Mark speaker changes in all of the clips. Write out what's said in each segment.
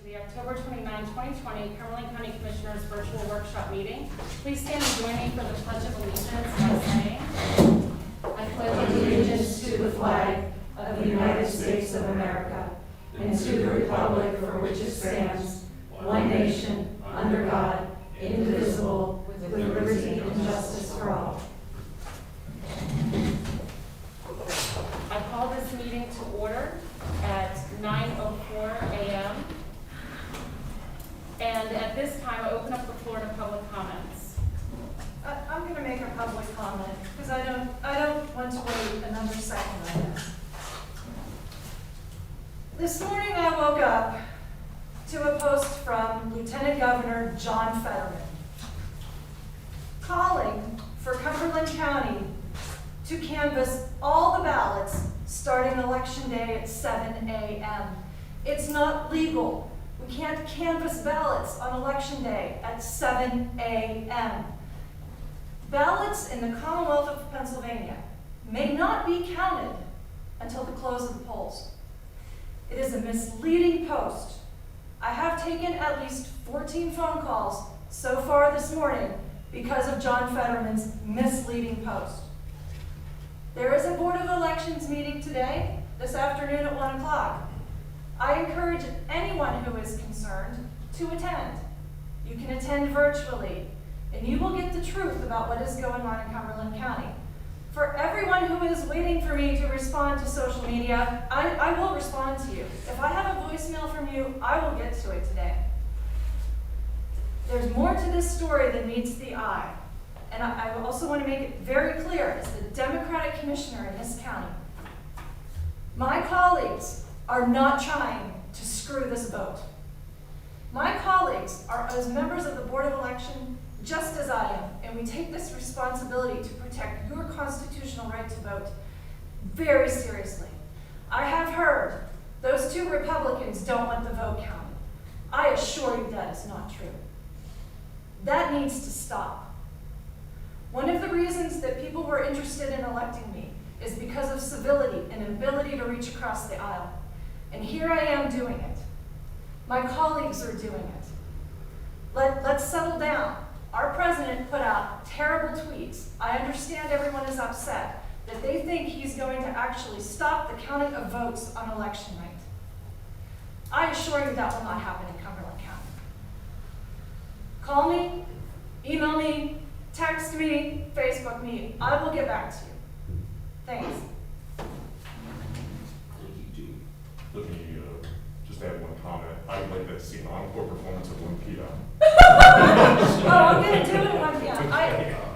Speaker 1: to the October 29, 2020 Cumberland County Commissioners Virtual Workshop Meeting. Please stand and join me for the Pledge of Allegiance by saying, I pledge
Speaker 2: allegiance to the flag of the United States of America and to the republic for which it stands, one nation, under God, indivisible, with liberty and justice for all.
Speaker 1: I call this meeting to order at 9:04 a.m. And at this time, I open up the floor to public comments.
Speaker 3: I'm going to make a public comment because I don't want to wait another second on this. This morning I woke up to a post from Lieutenant Governor John Fetterman calling for Cumberland County to canvass all the ballots starting Election Day at 7 a.m. It's not legal. We can't canvass ballots on Election Day at 7 a.m. Ballots in the Commonwealth of Pennsylvania may not be counted until the close of the polls. It is a misleading post. I have taken at least 14 phone calls so far this morning because of John Fetterman's misleading post. There is a Board of Elections meeting today, this afternoon at 1 o'clock. I encourage anyone who is concerned to attend. You can attend virtually, and you will get the truth about what is going on in Cumberland County. For everyone who is waiting for me to respond to social media, I will respond to you. If I have a voicemail from you, I will get to it today. There's more to this story than meets the eye. And I also want to make it very clear, as the Democratic Commissioner in this county, my colleagues are not trying to screw this vote. My colleagues are as members of the Board of Election just as I am, and we take this responsibility to protect your constitutional right to vote very seriously. I have heard those two Republicans don't want the vote counted. I assure you that is not true. That needs to stop. One of the reasons that people were interested in electing me is because of civility and ability to reach across the aisle. And here I am doing it. My colleagues are doing it. Let's settle down. Our president put out terrible tweets. I understand everyone is upset that they think he's going to actually stop the counting of votes on election night. I assure you that will not happen in Cumberland County. Call me, email me, text me, Facebook me. I will get back to you. Thanks.
Speaker 4: Let me just add one comment. I'd like to see an encore performance of Olympia.
Speaker 3: Oh, I'm going to do it one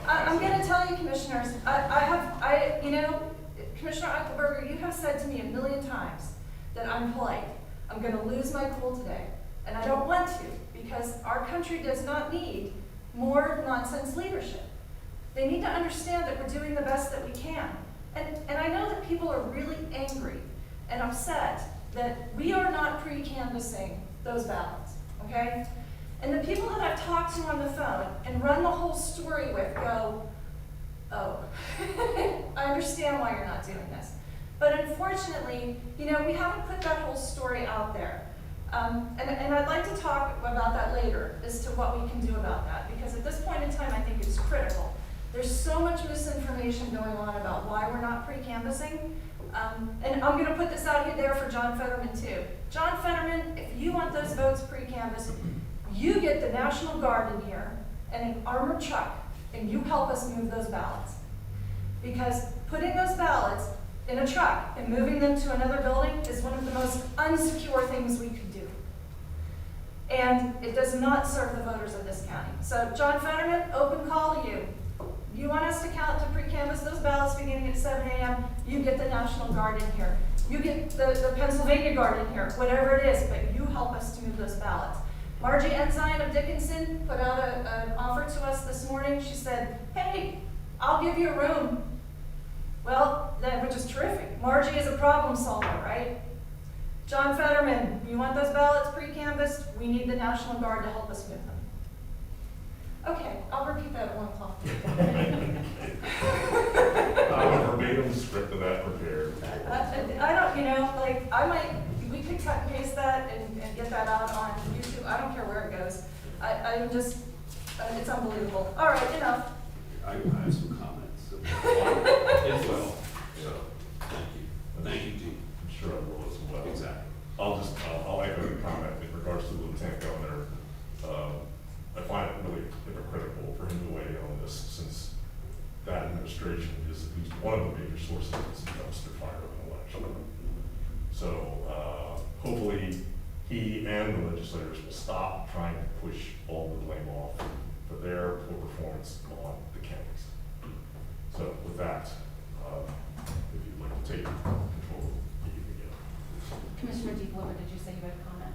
Speaker 3: I'm going to tell you, commissioners, Commissioner Eichelberger, you have said to me a million times that I'm polite. I'm going to lose my cool today. And I don't want to, because our country does not need more nonsense leadership. They need to understand that we're doing the best that we can. And I know that people are really angry and upset that we are not pre-canvassing those ballots, okay? And the people that I've talked to on the phone and run the whole story with go, oh, I understand why you're not doing this. But unfortunately, we haven't put that whole story out there. And I'd like to talk about that later as to what we can do about that, because at this point in time, I think it's critical. There's so much misinformation going on about why we're not pre-canvassing. And I'm going to put this out here there for John Fetterman too. John Fetterman, if you want those votes pre-canvassed, you get the National Guard in here and an armored truck, and you help us move those ballots. Because putting those ballots in a truck and moving them to another building is one of the most unsecure things we could do. And it does not serve the voters of this county. So John Fetterman, open call to you. You want us to pre-canvass those ballots beginning at 7 a.m., you get the National Guard in here. You get the Pennsylvania Guard in here, whatever it is, but you help us to move those ballots. Margie Ensign of Dickinson put out an offer to us this morning. She said, hey, I'll give you a room. Well, which is terrific. Margie is a problem solver, right? John Fetterman, you want those ballots pre-canvassed? We need the National Guard to help us move them. Okay, I'll repeat that at 1 o'clock.
Speaker 4: I have a verbatim script of that prepared.
Speaker 3: I don't, we could cut and paste that and get that out on I'm just, it's unbelievable. All right, enough.
Speaker 5: I have some comments as well, so, thank you. Thank you, Dean.
Speaker 4: I'm sure I will as well.
Speaker 5: Exactly.
Speaker 4: I'll echo the comment in regards to the Lieutenant Governor. I find it really hypocritical for him to weigh in on this, since that administration is at least one of the major sources of this dumpster fire of an election. So, hopefully, he and the legislators will stop trying to push all the blame off for their poor performance on the counties. So with that, if you'd like to take control of the meeting again.
Speaker 1: Commissioner DeFleur, did you say you had a comment?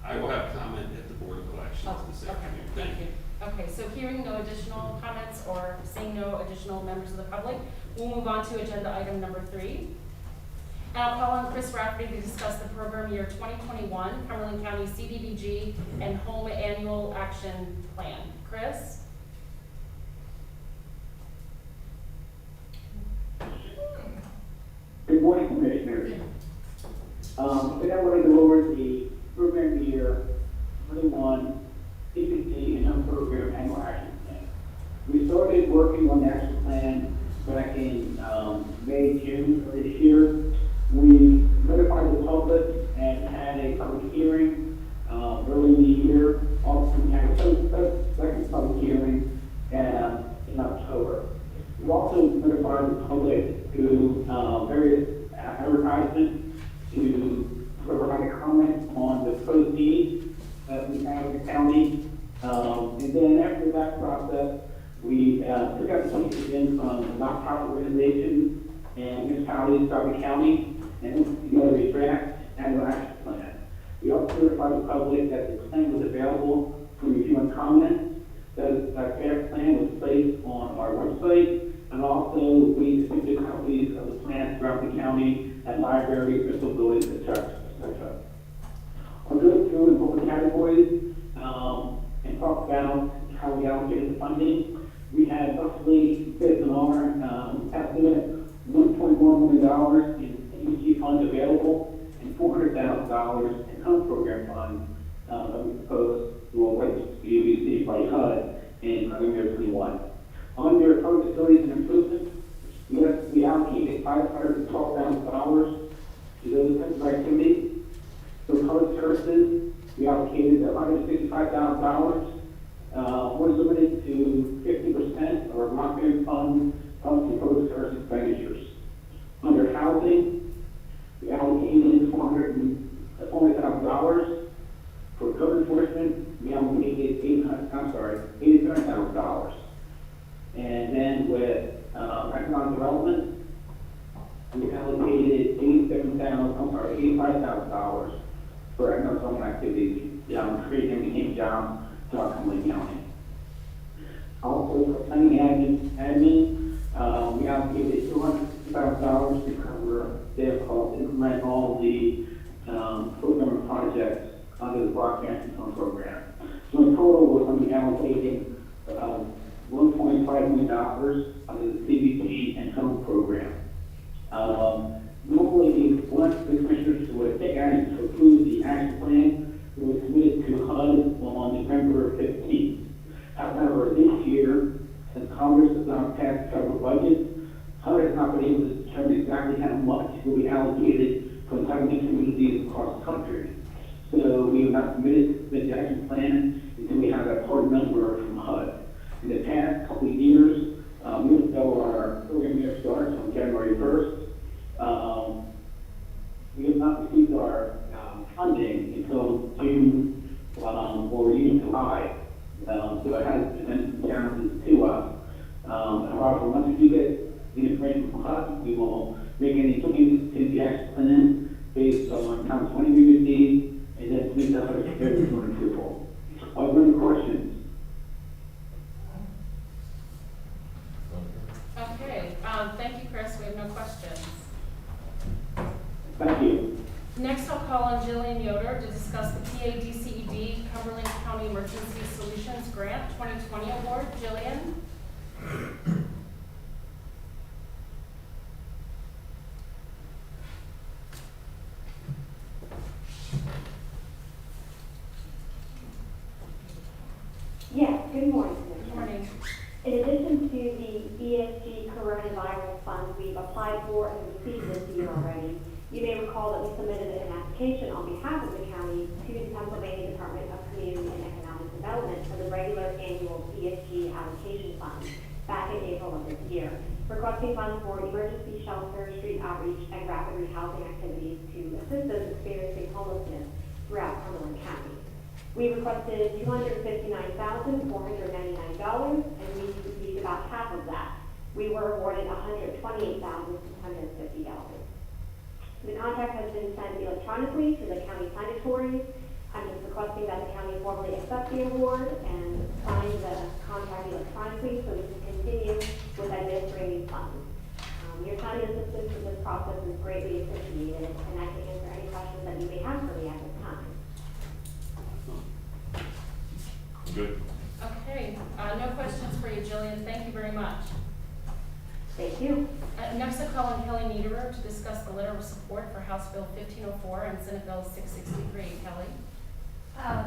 Speaker 5: I will have comment at the Board of Elections this
Speaker 1: Okay,
Speaker 5: afternoon.
Speaker 1: thank you. Okay, so hearing no additional comments or seeing no additional members of the public, we'll move on to agenda item number 3. And I'll call on Chris Rafferty to discuss the program year 2021, Cumberland County CDBG and Home Annual Action Plan. Chris?
Speaker 6: Good morning, Commissioners. Today I want to go over the program year 21 CPT and Home Program Annual Action Plan. We started working on the action plan back in May, June of this year. We notified the public and had a public hearing early in the year. Also, we had a second public hearing in October. We also notified the public through various advertisements to provide a comment on the proceeds that we have in the county. And then after that process, we took out the donations from nonprofit organizations and municipalities throughout the county and put together a draft annual action plan. We also notified the public that the plan was available for review and comment. That draft plan was placed on our website, and also we distributed copies of the plan throughout the county at libraries, municipal buildings, etc. I'll go through in both categories and talk about how we allocated the funding. We had roughly, based on our estimate, $1.1 million in CDBG funds available and $400,000 in home program funds that we proposed will be received by HUD in year 21. Under public facilities and improvements, we allocated $512,000 to those types of activities. For public services, we allocated $165,000, was limited to 50% of our marketing funds to public service expenditures. Under housing, we allocated $420,000. For code enforcement, we allocated $87,000. And then with economic development, we allocated $85,000 for economic development activities, creating and maintaining jobs throughout Cumberland County. Also, for planning admin, we allocated $200,000 to cover their costs to implement all the program and projects under the broadcast and home program. So in total, we're going to be allocating $1.5 million under the CBP and home program. Normally, once the commissioners would take action to approve the action plan, it was submitted to HUD on November 15th. However, this year, since Congress has not passed federal budget, HUD has not been able to determine exactly how much will be allocated for entitlement communities across the country. So we have not submitted the action plan until we have that hard number from HUD. In the past couple of years, even though our program year starts on January 1st, we have not received our funding until June or even July. So it has presented some challenges to us. However, once we get the information from HUD, we will make any changes to the action plan based on how much money we receive, and then submit that for approval. Are there any questions?
Speaker 1: Okay, thank you, Chris. We have no questions.
Speaker 6: Thank you.
Speaker 1: Next, I'll call on Jillian Yoder to discuss the PADCED Cumberland County Emergency Solutions Grant 2020 Award. Jillian?
Speaker 7: Good morning,
Speaker 1: Good
Speaker 7: Commissioner.
Speaker 1: morning.
Speaker 7: In addition to the ESG coronavirus funds we've applied for and received this year already, you may recall that we submitted an application on behalf of the county to the Pennsylvania Department of Community and Economic Development for the regular annual ESG allocation fund back in April of this year, requesting funds for emergency shelter, street outreach, and rapid rehousing activities to assist those experiencing homelessness throughout Cumberland County. We requested $259,499, and we received about half of that. We were awarded $128,650. The contract has been sent electronically to the county signatories. I'm just requesting that the county formally accept the award and sign the contract electronically so we can continue with administering these funds. Your time and assistance in this process is greatly appreciated, and I can answer any questions that you may have for me at this time.
Speaker 4: Good.
Speaker 1: Okay, no questions for you, Jillian. Thank you very much.
Speaker 7: Thank you.
Speaker 1: Next, I call on Kelly Niederer to discuss the letter of support for House Bill 1504 and Senate Bill 663. Kelly?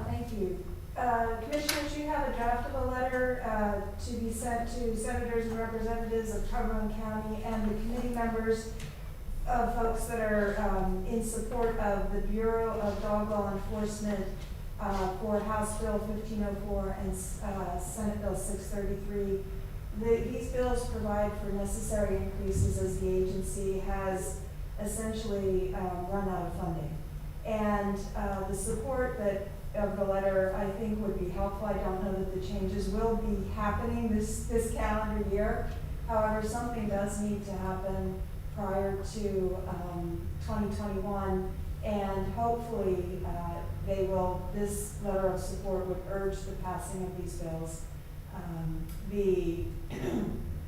Speaker 8: Thank you. Commissioners, you have a draft of a letter to be sent to senators and representatives of Cumberland County and the committee members of folks that are in support of the Bureau of Dog Law Enforcement for House Bill 1504 and Senate Bill 633. These bills provide for necessary increases as the agency has essentially run out of funding. And the support of the letter, I think, would be helpful. I don't know that the changes will be happening this calendar year. However, something does need to happen prior to 2021, and hopefully this letter of support would urge the passing of these bills.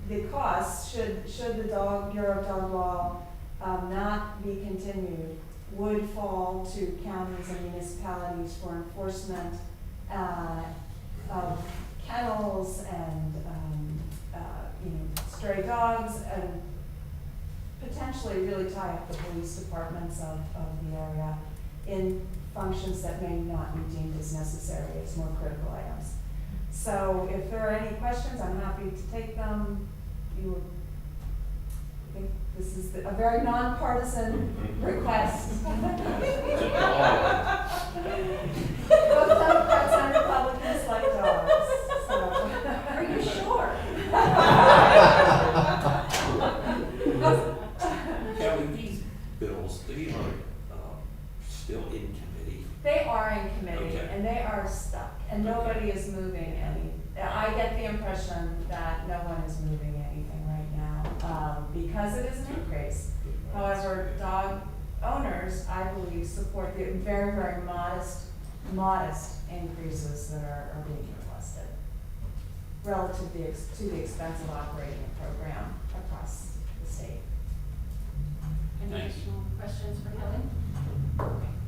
Speaker 8: The costs, should the Bureau of Dog Law not be continued, would fall to counties and municipalities for enforcement of kennels and stray dogs, and potentially really tie up the police departments of the area in functions that may not be deemed as necessary as more critical items. So if there are any questions, I'm happy to take them. I think this is a very nonpartisan request. Both Democrats and Republicans like dogs. So.
Speaker 3: Are you sure?
Speaker 5: Kelly, these bills, they are still in committee.
Speaker 2: They are in committee,
Speaker 5: Okay.
Speaker 2: and they are stuck, and nobody is moving any. I get the impression that no one is moving anything right now, because it is an increase. However, dog owners, I believe, support the very, very modest increases that are being requested relative to the expense of operating a program across the state.
Speaker 1: Any
Speaker 5: Thanks.
Speaker 1: additional questions for Kelly?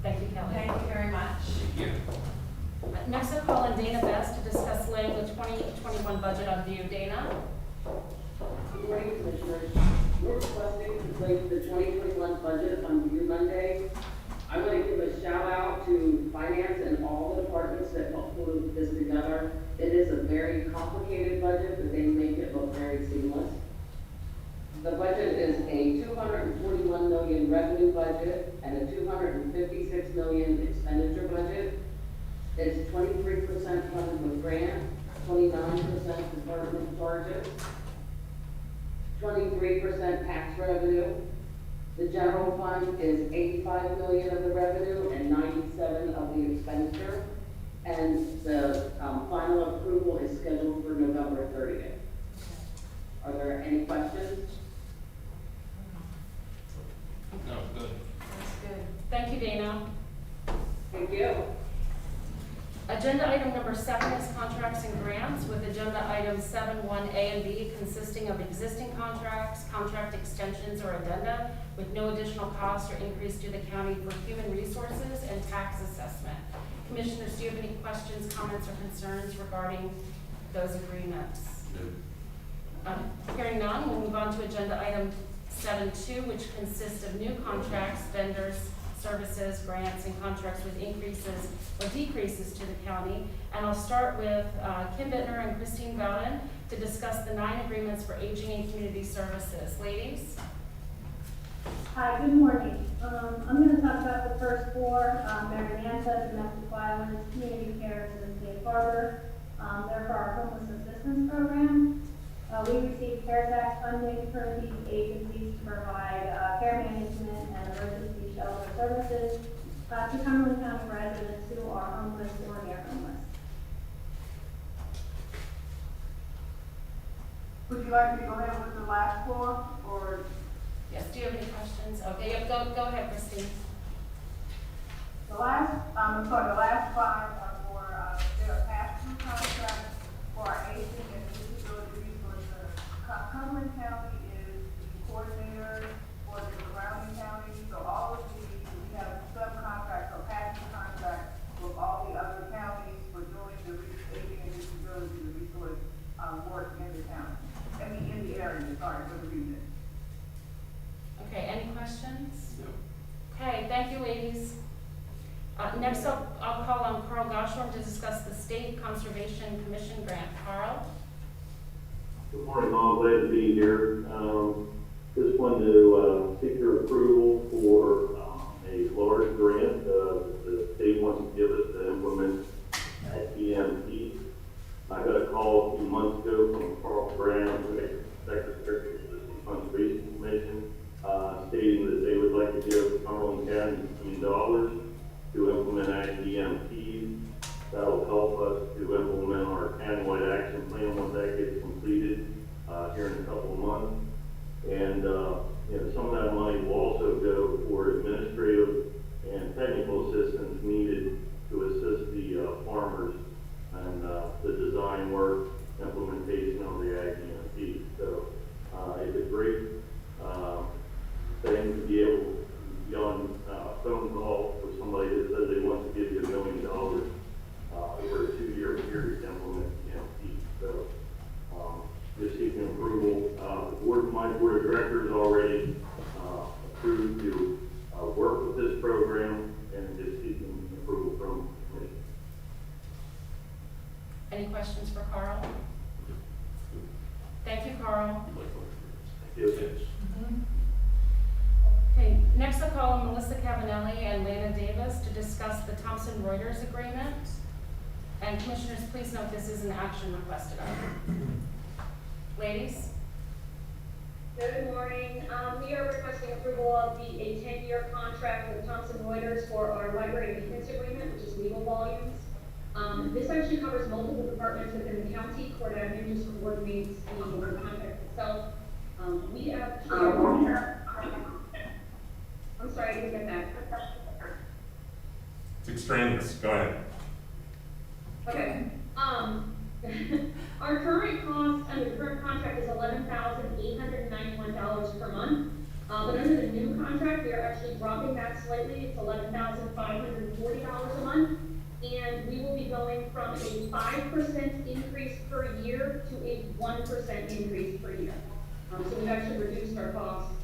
Speaker 1: Thank you, Kelly.
Speaker 2: Thank you very much.
Speaker 5: Thank you.
Speaker 1: Next, I'll call on Dana Best to discuss laying the 2021 budget on view. Dana?
Speaker 9: Good morning, Commissioners. We're requesting to place the 2021 budget on review Monday. I want to give a shout out to finance and all the departments that helped put this together. It is a very complicated budget, but they make it look very seamless. The budget is a $241 million revenue budget and a $256 million expenditure budget. It's 23% funded with grant, 29% department charges, 23% tax revenue. The general fund is $85 million of the revenue and $97 of the expenditure. And the final approval is scheduled for November 30th. Are there any questions?
Speaker 5: No, good.
Speaker 1: That's good. Thank you, Dana.
Speaker 9: Thank you.
Speaker 1: Agenda item number 7 is contracts and grants, with agenda items 7, 1A and B consisting of existing contracts, contract extensions or addenda with no additional cost or increase to the county for human resources and tax assessment. Commissioners, do you have any questions, comments, or concerns regarding those agreements?
Speaker 5: No.
Speaker 1: Hearing none, we'll move on to agenda item 7.2, which consists of new contracts, vendors, services, grants, and contracts with increases or decreases to the county. And I'll start with Kim Bittner and Christine Bowden to discuss the 9 agreements for aging and community services. Ladies?
Speaker 7: Hi, good morning. I'm going to talk about the first 4, Marianta, domestic violence, community care, and Safe Harbor. They're for our homeless assistance program. We receive CARES Act funding for these agencies to provide care management and emergency shelter services to Cumberland County residents who are homeless or near homeless.
Speaker 2: Would you like me to go ahead with the last 4, or?
Speaker 1: Yes, do you have any questions? Okay, yep, go ahead, Christine.
Speaker 2: The last 5 are for, they're a pass-through contract for our aging and disability resource center. Cumberland County is the coordinator for the surrounding counties, so all of these, we have subcontracts or pass-through contracts with all the other counties for doing the aging and disability resource, work in the county. In the area, sorry, for the region.
Speaker 1: Okay, any questions?
Speaker 5: No.
Speaker 1: Okay, thank you, ladies. Next up, I'll call on Carl Goshorn to discuss the State Conservation Commission grant. Carl?
Speaker 10: Good morning, all. Glad to be here. Just wanted to seek your approval for a large grant the state wants to give us to implement at EMT. I got a call a few months ago from Carl Brown, the Secretary of the Conservation Commission, stating that they would like to give Cumberland County $1 million to implement Act EMT. That'll help us to implement our countywide action plan once that gets completed here in a couple of months. And some of that money will also go for administrative and technical assistance needed to assist the farmers and the design work, implementation of the Ag EMT. So it's a great thing to be able to be on a phone call with somebody that says they want to give you $1 million over a 2-year period to implement EMT. So just seeking approval. My board of directors already approved to work with this program, and just seeking approval from the commission.
Speaker 1: Any questions for Carl? Thank you, Carl.
Speaker 10: Yes.
Speaker 1: Okay, next I'll call on Melissa Cavanelli and Lana Davis to discuss the Thompson Reuters agreement. And commissioners, please note this is an action requested item. Ladies?
Speaker 11: Good morning. We are requesting approval of a 10-year contract with Thomson Reuters for our library maintenance agreement, which is legal volumes. This actually covers multiple departments within the county. Court admin just coordinates the contract itself. We have. I'm sorry, I didn't get that.
Speaker 4: It's extraneous. Go ahead.
Speaker 11: Okay. Our current cost under the current contract is $11,891 per month. But under the new contract, we are actually dropping that slightly. It's $11,540 a month. And we will be going from a 5% increase per year to a 1% increase per year. So we've actually reduced our costs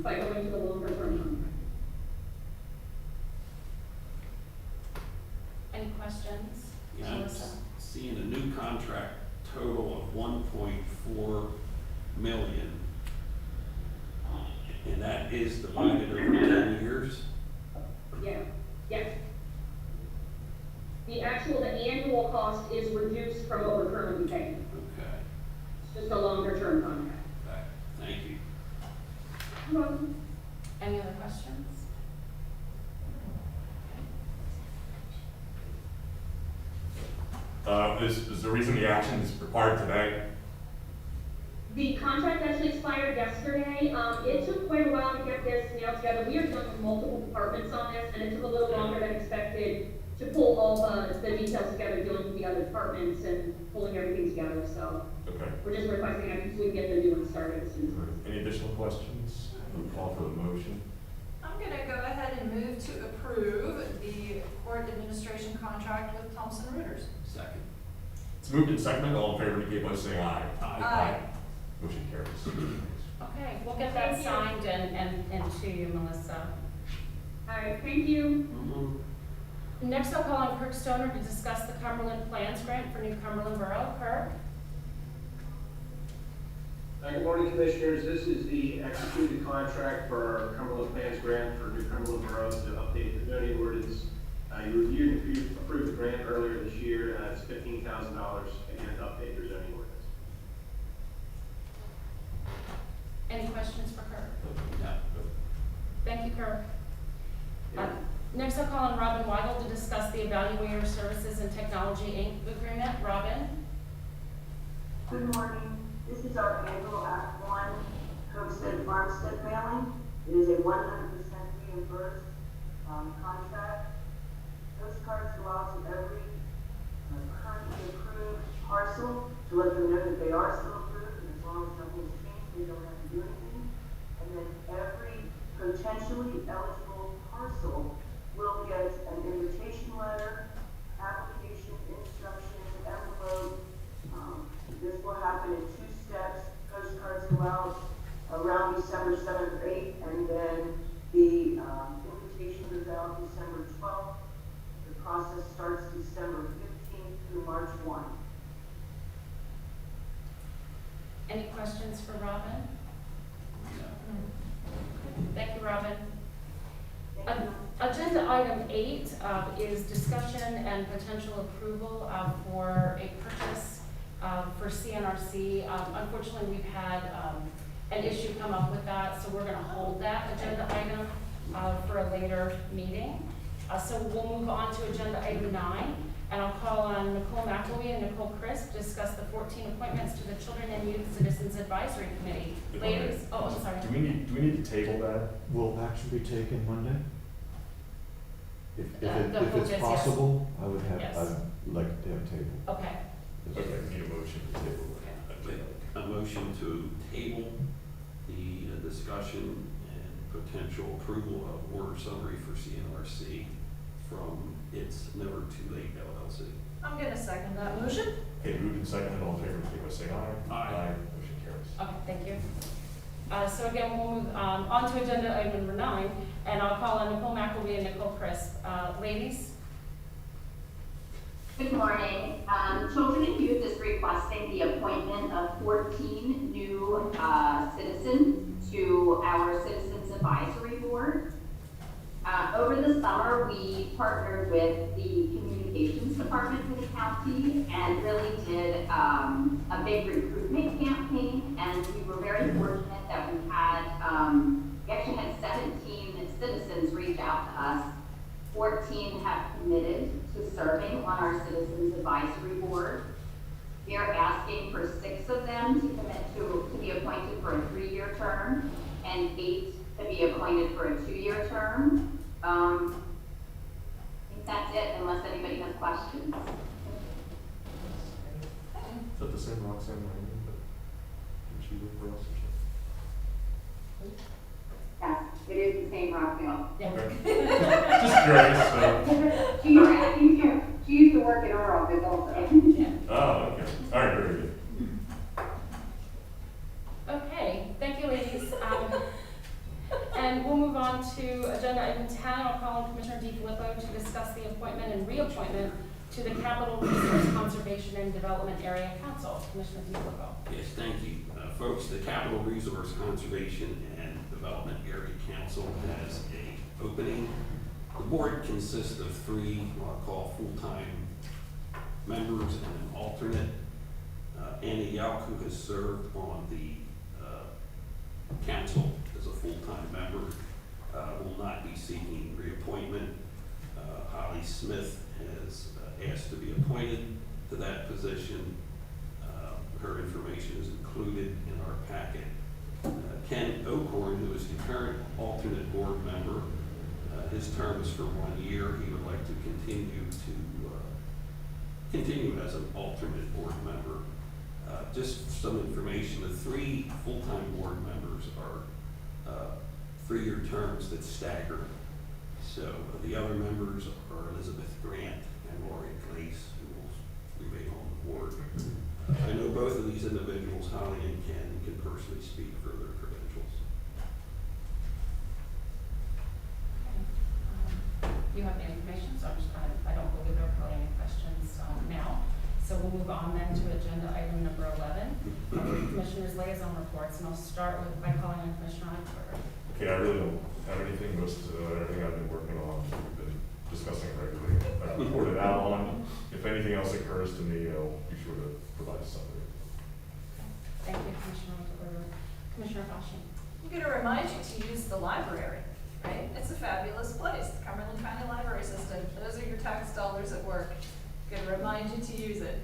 Speaker 11: by going to the longer term contract.
Speaker 1: Any questions?
Speaker 5: Yeah, I'm seeing a new contract total of $1.4 million. And that is divided over 10 years?
Speaker 11: Yeah, yes. The annual cost is reduced from what we're currently paying.
Speaker 5: Okay.
Speaker 11: It's just a longer term contract.
Speaker 5: Okay. Thank you.
Speaker 11: You're welcome.
Speaker 1: Any other questions?
Speaker 4: Is the reason the action is required today?
Speaker 11: The contract actually expired yesterday. It took quite a while to get this nailed together. We are dealing with multiple departments on this, and it took a little longer than expected to pull all the details together, dealing with the other departments and pulling everything together. So
Speaker 4: Okay.
Speaker 11: we're just requesting action so we can get the new one started as soon as possible.
Speaker 4: Any additional questions? We'll call for the motion.
Speaker 3: I'm gonna go ahead and move to approve the court administration contract with Thomson Reuters.
Speaker 5: Second.
Speaker 4: It's moved and seconded. All in favor indicate by saying aye.
Speaker 3: Aye.
Speaker 4: Motion carries.
Speaker 1: Okay, we'll get that signed and to you, Melissa.
Speaker 11: All right, thank you.
Speaker 1: Next, I'll call on Kirk Stoner to discuss the Cumberland Plans Grant for New Cumberland Borough. Kirk?
Speaker 12: Good morning, Commissioners. This is the executed contract for our Cumberland Plans Grant for New Cumberland Borough to update the zoning ordinance. You reviewed and approved the grant earlier this year. It's $15,000, again, to update your zoning ordinance.
Speaker 1: Any questions for Kirk?
Speaker 5: Yeah.
Speaker 1: Thank you, Kirk. Next, I'll call on Robin Weigel to discuss the Evaluator Services and Technology Inc. agreement. Robin?
Speaker 13: Good morning. This is our annual Act 1 homestead farmstead mailing. It is a 100% reimbursed contract. Postcards go out to every currently approved parcel to let them know that they are still approved, and as long as nothing's changed, they don't have to do anything. And then every potentially eligible parcel will get an invitation letter, application, instructions, envelope. This will happen in 2 steps. Postcards go out around December 7th or 8th, and then the invitation goes out December 12th. The process starts December 15th through March 1.
Speaker 1: Any questions for Robin? Thank you, Robin. Agenda item 8 is discussion and potential approval for a purchase for CNRC. Unfortunately, we've had an issue come up with that, so we're going to hold that agenda item for a later meeting. So we'll move on to agenda item 9, and I'll call on Nicole McElwee and Nicole Crisp to discuss the 14 appointments to the Children and Youth Citizens Advisory Committee. Ladies, oh, I'm sorry.
Speaker 4: Do we need to table that?
Speaker 2: Will action be taken Monday? If
Speaker 1: The hope
Speaker 2: it's
Speaker 1: is
Speaker 2: possible, I would have,
Speaker 1: Yes.
Speaker 2: I'd like to have a table.
Speaker 1: Okay.
Speaker 4: Okay, we need a motion to table that.
Speaker 5: A motion to table the discussion and potential approval of order summary for CNRC from its Never Too Late LLC.
Speaker 3: I'm gonna second that motion.
Speaker 4: Okay, moved and seconded, all in favor, indicate by saying aye.
Speaker 5: Aye.
Speaker 4: Motion carries.
Speaker 1: Okay, thank you. So again, we'll move on to agenda item number 9, and I'll call on Nicole McElwee and Nicole Crisp. Ladies?
Speaker 14: Good morning. Children and Youth is requesting the appointment of 14 new citizens to our Citizens Advisory Board. Over the summer, we partnered with the Communications Department for the county and really did a big recruitment campaign, and we were very fortunate that we actually had 17 citizens reach out to us. 14 have committed to serving on our Citizens Advisory Board. We are asking for 6 of them to commit to be appointed for a 3-year term and 8 to be appointed for a 2-year term. I think that's it, unless anybody has questions.
Speaker 4: Is that the same Roxanne Lane, but did she work for us or something?
Speaker 14: Yes, it is the same Rockville.
Speaker 1: Yeah.
Speaker 4: Okay. Just curious, so.
Speaker 14: She used to work in our office also.
Speaker 1: Yeah.
Speaker 4: Oh, okay. All right, very good.
Speaker 1: Okay, thank you, ladies. And we'll move on to agenda item 10. I'll call on Commissioner DiFilippo to discuss the appointment and reappointment to the Capital Resource Conservation and Development Area Council. Commissioner DiFilippo.
Speaker 5: Yes, thank you. Folks, the Capital Resource Conservation and Development Area Council has a opening. The board consists of 3, what I'll call full-time members and an alternate. Annie Yauk, who has served on the council as a full-time member, will not be seeking reappointment. Holly Smith has asked to be appointed to that position. Her information is included in our packet. Ken Ocorn, who is the current alternate board member, his term is for 1 year. He would like to continue as an alternate board member. Just some information, the 3 full-time board members are 3-year terms that stagger. So the other members are Elizabeth Grant and Lori Glace, who will remain on the board. I know both of these individuals, Holly and Ken, can personally speak for their credentials.
Speaker 1: you have the information, so I don't believe there are probably any questions now. So we'll move on then to agenda item number 11, Commissioners' Liaison Reports, and I'll start by calling on Commissioner Eichelberger.
Speaker 4: Okay, I really don't have anything. Everything I've been working on, we've been discussing regularly. I've reported out on. If anything else occurs to me, I'll be sure to provide a summary.
Speaker 1: Thank you, Commissioner Eichelberger. Commissioner Fauci.
Speaker 3: I'm going to remind you to use the library, right? It's a fabulous place, the Cumberland County Library System. Those are your tax dollars at work. I'm going to remind you to use it.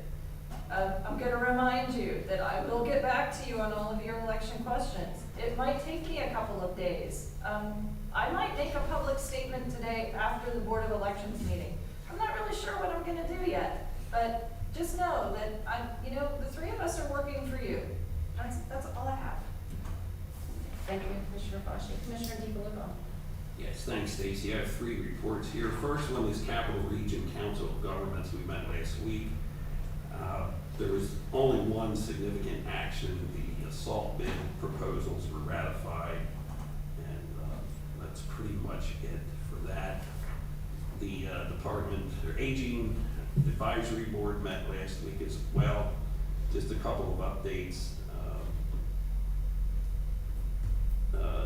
Speaker 3: I'm going to remind you that I will get back to you on all of your election questions. It might take me a couple of days. I might make a public statement today after the Board of Elections meeting. I'm not really sure what I'm going to do yet, but just know that the three of us are working for you. That's all I have.
Speaker 1: Thank you, Commissioner Fauci. Commissioner DiFilippo.
Speaker 5: Yes, thanks, Stacy. I have 3 reports here. First one is Capital Region Council of Governments. We met last week. There was only one significant action. The assault bid proposals were ratified, and that's pretty much it for that. The Aging Advisory Board met last week as well. Just a couple of updates.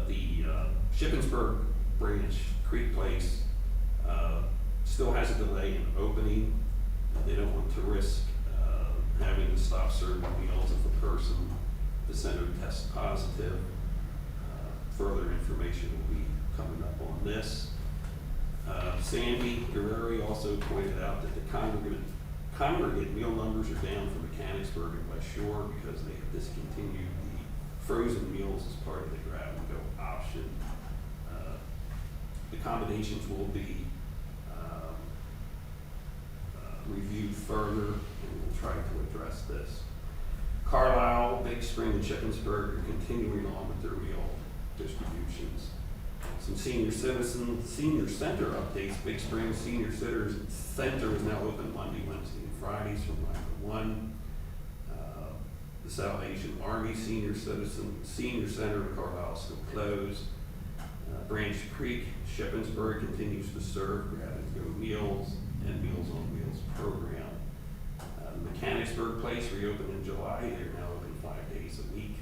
Speaker 5: The Shippensburg branch, Creek Place, still has a delay in opening. They don't want to risk having to stop serving meals if a person at the center tests positive. Further information will be coming up on this. Sandy Guerreri also pointed out that the congregate meal numbers are down for Mechanicsburg and West Shore because they have discontinued the frozen meals as part of the grab-and-go option. The combinations will be reviewed further, and we'll try to address this. Carlisle, Big Spring, and Shippensburg are continuing on with their meal distributions. Some senior center updates. Big Spring Senior Center is now open Monday, Wednesday, and Fridays from 9 to 1. The Salvation Army Senior Center in Carlisle is still closed. Branch Creek, Shippensburg continues to serve grab-and-go meals and Meals on Wheels program. Mechanicsburg Place reopened in July. They're now open 5 days a week.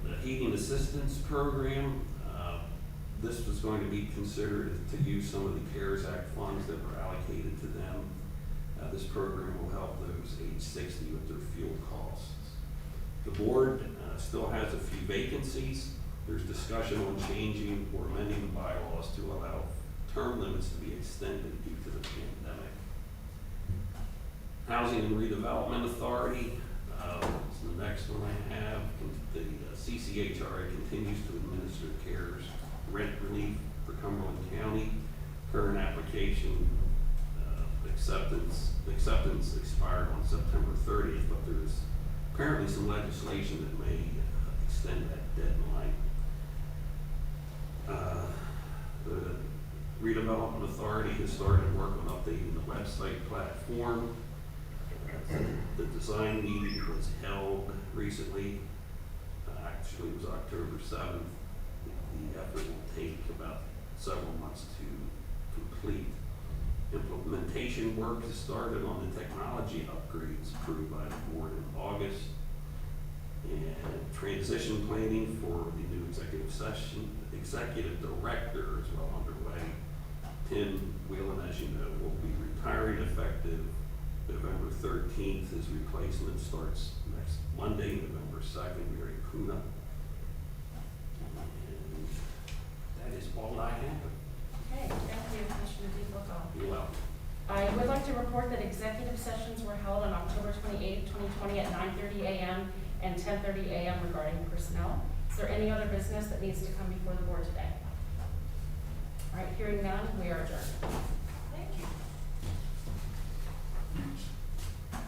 Speaker 5: And the Heating Assistance Program, this was going to be considered to use some of the CARES Act funds that were allocated to them. This program will help those age 60 with their fuel costs. The board still has a few vacancies. There's discussion on changing or amending the bylaws to allow term limits to be extended due to the pandemic. Housing and Redevelopment Authority is the next one I have. The CCHRA continues to administer CARES rent relief for Cumberland County. Current application acceptance expired on September 30th, but there's apparently some legislation that may extend that deadline. The Redevelopment Authority has started work on updating the website platform. The design meeting was held recently. Actually, it was October 7th. The effort will take about several months to complete. Implementation work has started on the technology upgrades approved by the board in August. And transition planning for the new executive director is well underway. Tim Whelan, as you know, will be retiring effective November 13th. His replacement starts next Monday, November 2nd, Mary Puna. And that is all I have.
Speaker 1: Okay, thank you, Commissioner DiFilippo.
Speaker 5: You're welcome.
Speaker 1: I would like to report that executive sessions were held on October 28, 2020 at 9:30 a.m. and 10:30 a.m. regarding personnel. Is there any other business that needs to come before the board today? All right, hearing none, we are adjourned.
Speaker 3: Thank you.